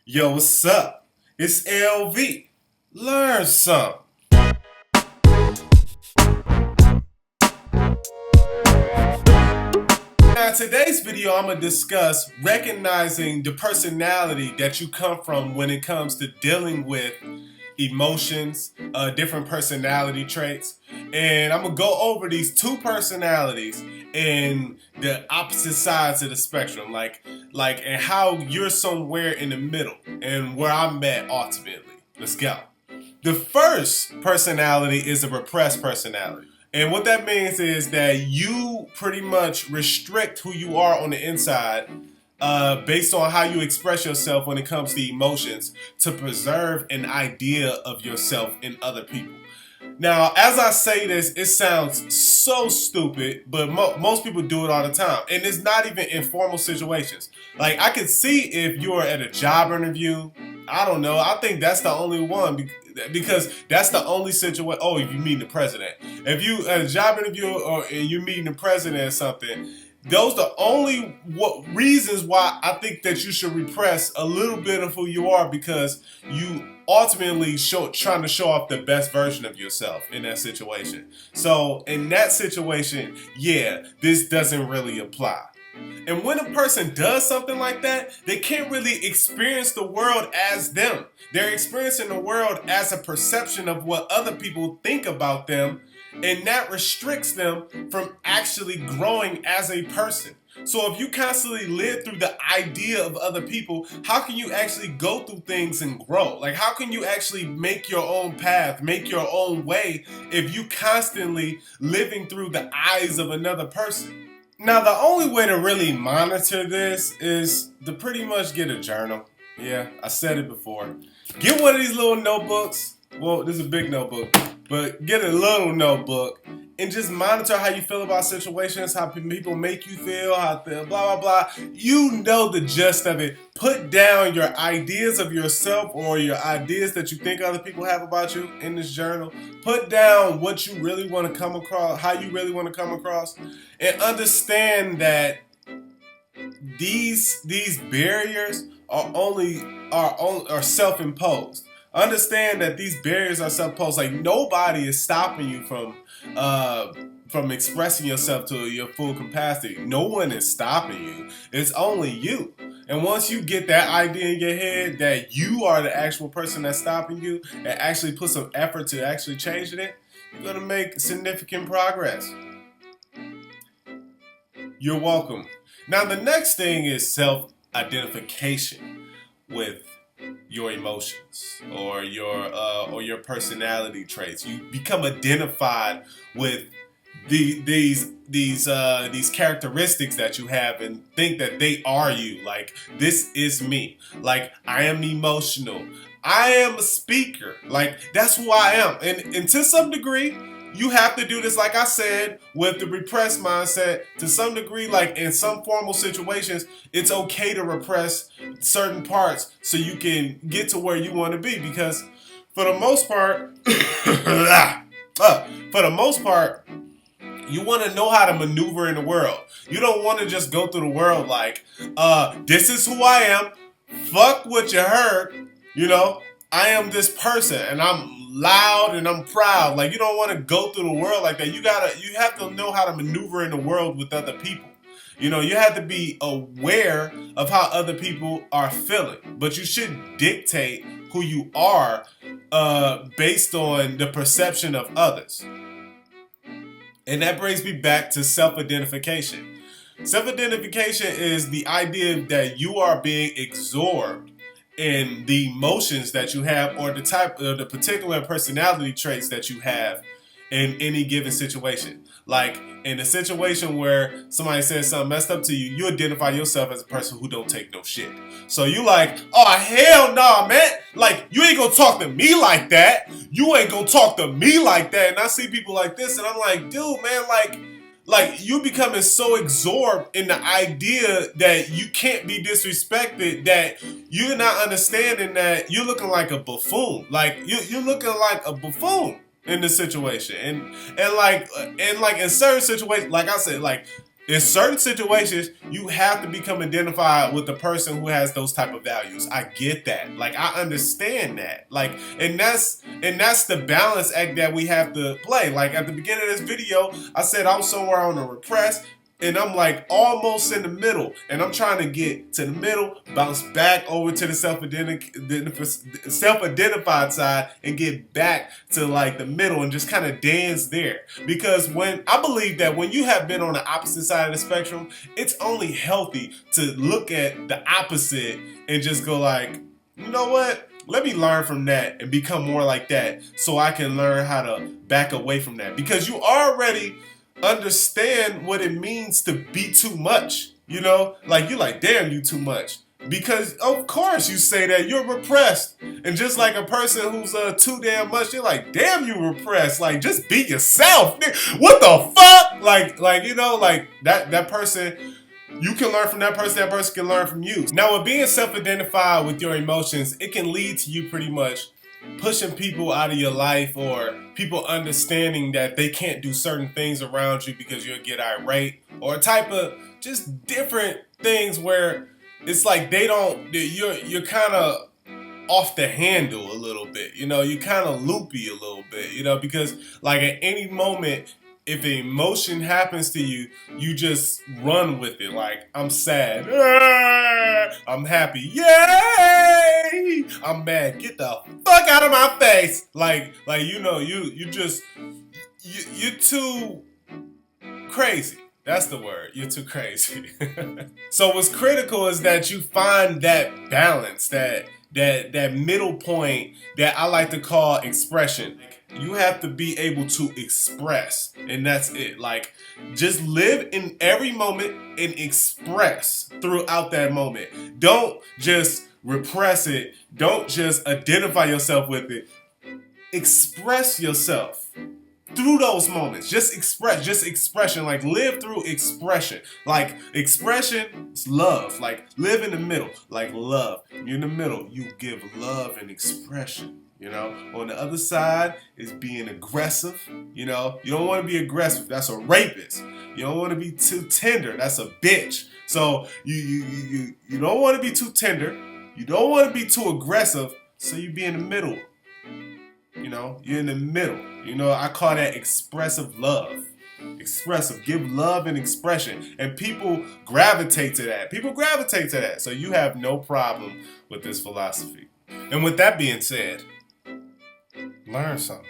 Yo, what's up? It's LV. Learn some. Now, today's video, I'm going to discuss recognizing the personality that you come from when it comes to dealing with emotions, different personality traits. And I'm going to go over these two personalities and the opposite sides of the spectrum, and how you're somewhere in the middle and where I'm at ultimately. Let's go. The first personality is a repressed personality. And what that means is that you pretty much restrict who you are on the inside based on how you express yourself when it comes to emotions to preserve an idea of yourself in other people. Now, as I say this, it sounds so stupid, but most people do it all the time. And it's not even in formal situations. Like, I could see if you're at a job interview, I don't know, I think that's the only one because that's the only situation. Oh, if you meet the president. If you at a job interview or you meeting the president or something, those are the only reasons why I think that you should repress a little bit of who you are, because you ultimately trying to show off the best version of yourself in that situation. So in that situation, yeah, this doesn't really apply. And when a person does something like that, they can't really experience the world as them. They're experiencing the world as a perception of what other people think about them, and that restricts them from actually growing as a person. So if you constantly live through the idea of other people, how can you actually go through things and grow? Like, how can you actually make your own path, make your own way, if you constantly living through the eyes of another person? Now, the only way to really monitor this is to pretty much get a journal. Yeah, I said it before. Get one of these little notebooks. Well, this is a big notebook, but get a little notebook and just monitor how you feel about situations, how people make you feel, how blah, blah, blah. You know the gist of it. Put down your ideas of yourself or your ideas that you think other people have about you in this journal. Put down what you really want to come across, how you really want to come across, and understand that these barriers are self-imposed. Understand that these barriers are self-imposed. Like, nobody is stopping you from expressing yourself to your full capacity. No one is stopping you. It's only you. And once you get that idea in your head that you are the actual person that's stopping you, and actually put some effort to actually changing it, you're gonna make significant progress. You're welcome. Now, the next thing is self-identification with your emotions or your personality traits. You become identified with these characteristics that you have and think that they are you. Like, this is me. Like, I am emotional. I am a speaker. Like, that's who I am. And to some degree, you have to do this, like I said, with the repressed mindset. To some degree, like in some formal situations, it's okay to repress certain parts so you can get to where you want to be. Because for the most part, you want to know how to maneuver in the world. You don't want to just go through the world like, this is who I am. Fuck what you heard. You know, I am this person and I'm loud and I'm proud. Like, you don't want to go through the world like that. You have to know how to maneuver in the world with other people. You know, you have to be aware of how other people are feeling, but you should dictate who you are based on the perception of others. And that brings me back to self-identification. Self-identification is the idea that you are being absorbed in the emotions that you have or the particular personality traits that you have in any given situation. Like, in a situation where somebody says something messed up to you, you identify yourself as a person who don't take no shit. So you like, oh, hell nah, man. Like, you ain't gonna talk to me like that. You ain't gonna talk to me like that. And I see people like this and I'm like, dude, man, like you becoming so absorbed in the idea that you can't be disrespected, that you're not understanding that you're looking like a buffoon. Like, you're looking like a buffoon in this situation. And like in certain situations, like I said, like, In certain situations, you have to become identified with the person who has those type of values. I get that. Like, I understand that. Like, and that's the balance act that we have to play. Like, at the beginning of this video, I said I was somewhere on the repressed, and I'm like almost in the middle, and I'm trying to get to the middle, bounce back over to the self-identified side, and get back to like the middle and just kind of dance there. Because when I believe that when you have been on the opposite side of the spectrum, it's only healthy to look at the opposite and just go like, you know what? Let me learn from that and become more like that, so I can learn how to back away from that. Because you already understand what it means to be too much. You know, like you like, damn, you too much. Because of course you say that you're repressed. And just like a person who's too damn much, you're like, damn, you repressed. Like, just be yourself. What the fuck? Like you know, like that person, you can learn from that person can learn from you. Now, with being self-identified with your emotions, it can lead to you pretty much pushing people out of your life, or people understanding that they can't do certain things around you because you'll get irate, or a type of just different things where it's like you're kind of off the handle a little bit, you know, you kind of loopy a little bit, you know, because like at any moment, if an emotion happens to you, you just run with it. Like, I'm sad, I'm happy, yay, I'm mad, get the fuck out of my face. Like you know, you're too crazy. That's the word. You're too crazy. So what's critical is that you find that balance, that middle point that I like to call expression. You have to be able to express, and that's it. Like, just live in every moment and express throughout that moment. Don't just repress it. Don't just identify yourself with it. Express yourself through those moments. Just expression. Like, live through expression. Like, expression is love. Like, live in the middle. Like, love. You're in the middle. You give love and expression. You know, on the other side is being aggressive. You know, you don't want to be aggressive. That's a rapist. You don't want to be too tender. That's a bitch. So you don't want to be too tender. You don't want to be too aggressive. So you be in the middle. You know, you're in the middle. You know, I call that expressive love. Expressive. Give love and expression. And people gravitate to that. So you have no problem with this philosophy. And with that being said, learn something.